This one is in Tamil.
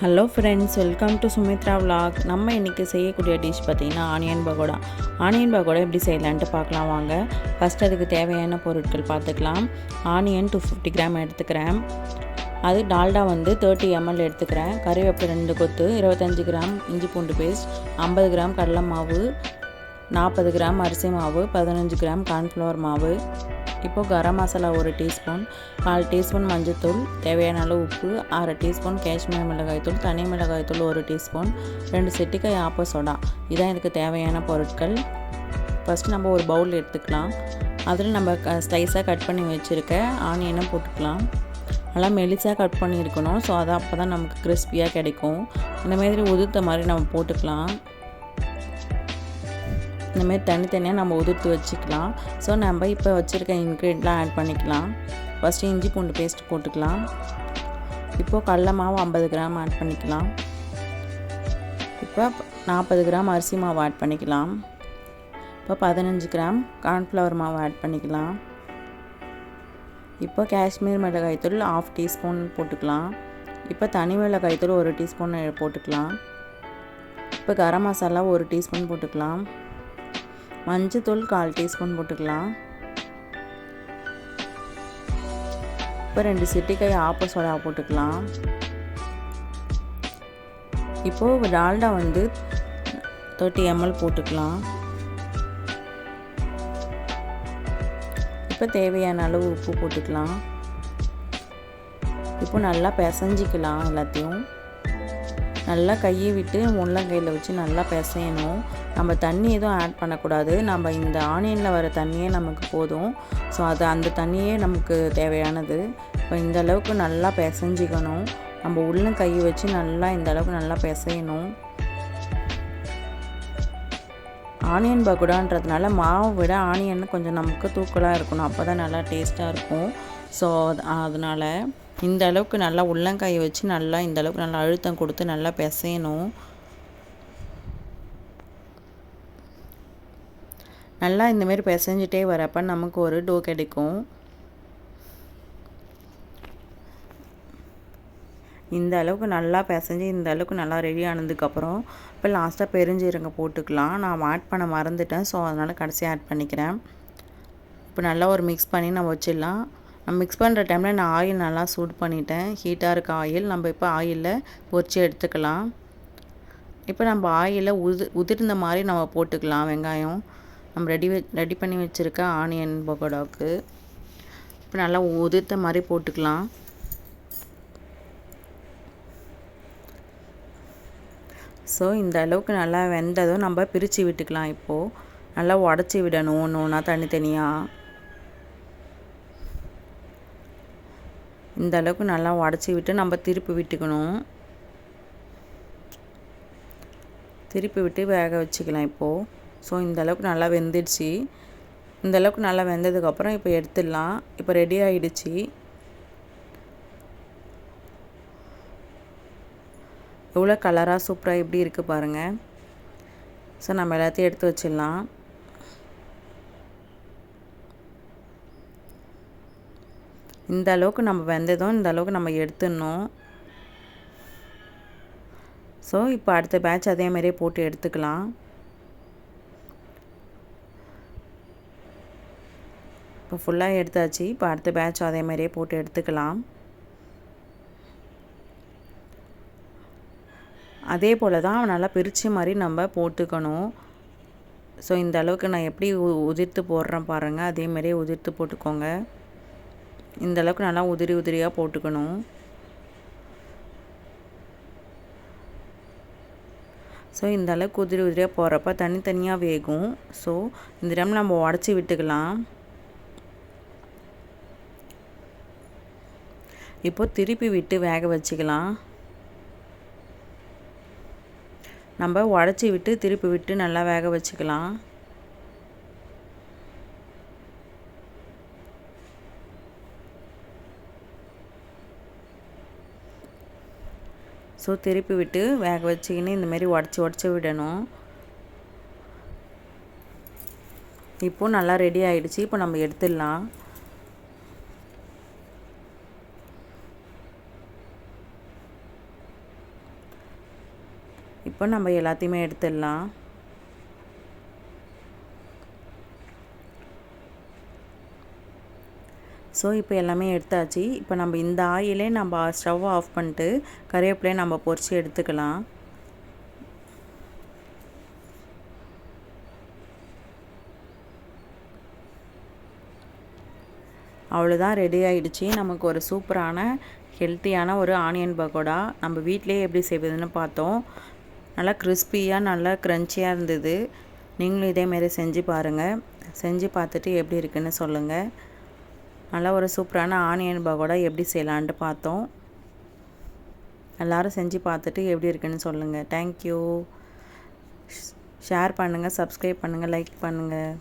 Hello friends, welcome to Sumitra vlog. நம்ம இன்றைக்கி செய்யக்கூடிய டிஷ் பார்த்திங்கன்னா ஆனியன் பகோடா. ஆனியன் பகோடா எப்படி செய்யலான்ட்டு பார்க்கலாம் வாங்க. ஃபஸ்ட் அதுக்கு தேவையான பொருட்கள் பார்த்துக்கலாம். ஆனியன் 250 கிராம் எடுத்துக்கிறேன். அது டால்டா 30 ml எடுத்துக்கிறேன். கறிவேப்பிலை 2 கொத்து, 25 கிராம் இஞ்சி பூண்டு பேஸ்ட், 50 கிராம் கடலை மாவு, 40 கிராம் அரிசி மாவு, 15 கிராம் கார்ன்ஃப்ளவர் மாவு. இப்போது கரம் மசாலா 1 டீஸ்பூன், 4 டீஸ்பூன் மஞ்சள்தூள், தேவையான அளவு உப்பு, 1/2 டீஸ்பூன் காஷ்மீர் மிளகாய்த்தூள், தனி மிளகாய்த்தூள் 1 டீஸ்பூன், 2 சிட்டிக்காய் ஆப்ப சோடா. இதான் இதுக்கு தேவையான பொருட்கள். ஃபஸ்ட்டு நம்ம ஒரு பவுல் எடுத்துக்கலாம். அதில் நம்ம ஸ்லைஸாக கட் பண்ணி வச்சுருக்க ஆனியனை போட்டுக்கலாம். நல்லா மெலிசாக கட் பண்ணியிருக்கணும். ஸோ அது அப்போ தான் நமக்கு கிறிஸ்பியாக கிடைக்கும். இந்தமாதிரி உதுத்த மாதிரி நம்ம போட்டுக்கலாம். இந்தமாரி தனித்தனியாக நம்ம உதிர்த்து வச்சுக்கலாம். ஸோ நம்ம இப்போ வச்சுருக்க இன்க்ரீடியன்ட்லாம் ஆட் பண்ணிக்கலாம். ஃபஸ்ட்டு இஞ்சி பூண்டு பேஸ்ட் போட்டுக்கலாம். இப்போது கடல மாவு 50 கிராம் ஆட் பண்ணிக்கலாம். இப்போ 40 கிராம் அரிசி மாவு ஆட் பண்ணிக்கலாம். இப்போ 15 கிராம் கார்ன்ஃப்ளவர் மாவு ஆட் பண்ணிக்கலாம். இப்போ காஷ்மீர் மிளகாய்த்தூள் 1/2 டீஸ்பூன் போட்டுக்கலாம். இப்போ தனி மிளகாய்த்தூள் 1 டீஸ்பூன் போட்டுக்கலாம். இப்போ கரம் மசாலா 1 டீஸ்பூன் போட்டுக்கலாம். மஞ்சத்தூள் 1/4 டீஸ்பூன் போட்டுக்கலாம். இப்போ 2 சிட்டிக்காய் ஆப்ப சோடா போட்டுக்கலாம். இப்போது டால்டா 30 ml போட்டுக்கலாம். இப்போ தேவையான அளவு உப்பு போட்டுக்கலாம். இப்போ நல்லா பிசைஞ்சிக்கலாம். எல்லாத்தையும் நல்லா கையை விட்டு முள்ளங்கையில் வச்சு நல்லா பிசையணும். நம்ம தண்ணி எதுவும் ஆட் பண்ணக்கூடாது. நம்ம இந்த ஆனியனில் வர தண்ணியே நமக்கு போதும். ஸோ அது அந்த தண்ணியே நமக்கு தேவையானது. இப்போ இந்த அளவுக்கு நல்லா பிசைஞ்சிக்கணும். நம்ம உள்ளங்கையை வச்சு நல்லா இந்த அளவுக்கு நல்லா பிசையணும். ஆனியன் பகோடான்றதுனால மாவை விட ஆனியன் கொஞ்சம் நமக்கு தூக்கலாக இருக்கணும். அப்போ தான் நல்லா டேஸ்ட்டாக இருக்கும். ஸோ அதனால் இந்த அளவுக்கு நல்லா உள்ளங்காயை வச்சு நல்லா இந்த அளவுக்கு நல்லா அழுத்தம் கொடுத்து நல்லா பிசையணும். நல்லா இந்தமாரி பிசைஞ்சிட்டே வரப்போ நமக்கு ஒரு டோ கிடைக்கும். இந்த அளவுக்கு நல்லா பிசைஞ்சு இந்த அளவுக்கு நல்லா ரெடி ஆனதுக்கப்புறம் இப்போ லாஸ்ட்டாக பெருஞ்சீரகம் போட்டுக்கலாம். நான் ஆட் பண்ண மறந்துட்டேன். ஸோ அதனால் கடைசியாக ஆட் பண்ணிக்கிறேன். இப்போ நல்லா ஒரு மிக்ஸ் பண்ணி நம்ம வச்சிடலாம். நம்ம மிக்ஸ் பண்ணுற டைமில் நான் ஆயில் நல்லா சூடு பண்ணிட்டேன். ஹீட்டாக இருக்க ஆயில் நம்ம இப்போ ஆயிலில் பொரித்து எடுத்துக்கலாம். இப்போ நம்ம ஆயிலில் உதிர்ந்த மாதிரி நம்ம போட்டுக்கலாம். வெங்காயம் நம்ம ரெடி பண்ணி வச்சுருக்க ஆனியன் பகோடாவுக்கு இப்போ நல்லா உதிர்த்த மாதிரி போட்டுக்கலாம். ஸோ இந்த அளவுக்கு நல்லா வெந்ததும் நம்ம பிரித்து விட்டுக்கலாம். இப்போது நல்லா உடச்சி விடணும் ஒன்று ஒன்றா தனித்தனியாக. இந்த அளவுக்கு நல்லா உடச்சி விட்டு நம்ம திருப்பி விட்டுக்கணும். திருப்பி விட்டு வேக வச்சுக்கலாம் இப்போது. ஸோ இந்த அளவுக்கு நல்லா வெந்துடுச்சு. இந்த அளவுக்கு நல்லா வெந்ததுக்கப்புறம் இப்போ எடுத்துடலாம். இப்போ ரெடி ஆகிடுச்சு. எவ்வளோ கலராக சூப்பராக எப்படி இருக்குது பாருங்கள். ஸோ நம்ம எல்லாத்தையும் எடுத்து வச்சிடலாம். இந்த அளவுக்கு நம்ம வெந்ததும் இந்த அளவுக்கு நம்ம எடுத்துடணும். ஸோ இப்போ அடுத்த பேட்ச் அதேமாதிரியே போட்டு எடுத்துக்கலாம். இப்போ ஃபுல்லாக எடுத்தாச்சு. இப்போ அடுத்த பேட்ச் அதேமாதிரியே போட்டு எடுத்துக்கலாம். அதே போல் தான் நல்லா பிரித்து மாதிரி நம்ம போட்டுக்கணும். ஸோ இந்த அளவுக்கு நான் எப்படி உதிர்த்து போடுறேன் பாருங்கள். அதேமாதிரியே உதிர்த்து போட்டுக்கோங்க. இந்த அளவுக்கு நல்லா உதிரியாக போட்டுக்கணும். ஸோ இந்த அளவுக்கு உதிரியாக போடுறப்ப தனித்தனியாக வேகும். ஸோ இந்த டைம் நம்ம உடச்சி விட்டுக்கலாம். இப்போது திருப்பி விட்டு வேக வச்சுக்கலாம். நம்ம உடச்சி விட்டு திருப்பி விட்டு நல்லா வேக வச்சுக்கலாம். ஸோ திருப்பி விட்டு வேக வச்சிக்கின்னு இந்தமாரி உடச்சி விடணும். இப்போது நல்லா ரெடி ஆகிடுச்சு. இப்போ நம்ம எடுத்துடலாம். இப்போ நம்ம எல்லாத்தையுமே எடுத்துடலாம். ஸோ இப்போ எல்லாமே எடுத்தாச்சு. இப்போ நம்ம இந்த ஆயிலே நம்ம ஸ்டவ் ஆஃப் பண்ணிட்டு கறிவேப்பிலையை நம்ம பொரித்து எடுத்துக்கலாம். அவ்வளோதான், ரெடி ஆகிடுச்சு. நமக்கு ஒரு சூப்பரான ஹெல்த்தியான ஒரு ஆனியன் பக்கோடா நம்ம வீட்டிலேயே எப்படி செய்வதுன்னு பார்த்தோம். நல்லா கிறிஸ்பியாக நல்லா க்ரன்ச்சியாக இருந்தது. நீங்களும் இதேமாரி செஞ்சு பாருங்கள். செஞ்சு பார்த்துட்டு எப்படி இருக்குன்னு சொல்லுங்கள். நல்லா ஒரு சூப்பரான ஆனியன் பக்கோடா எப்படி செய்யலான்ட்டு பார்த்தோம். எல்லோரும் செஞ்சு பார்த்துட்டு எப்படி இருக்குன்னு சொல்லுங்கள். தேங்க்யூ. ஷேர் பண்ணுங்கள், சப்ஸ்கிரைப் பண்ணுங்கள், லைக் பண்ணுங்கள்.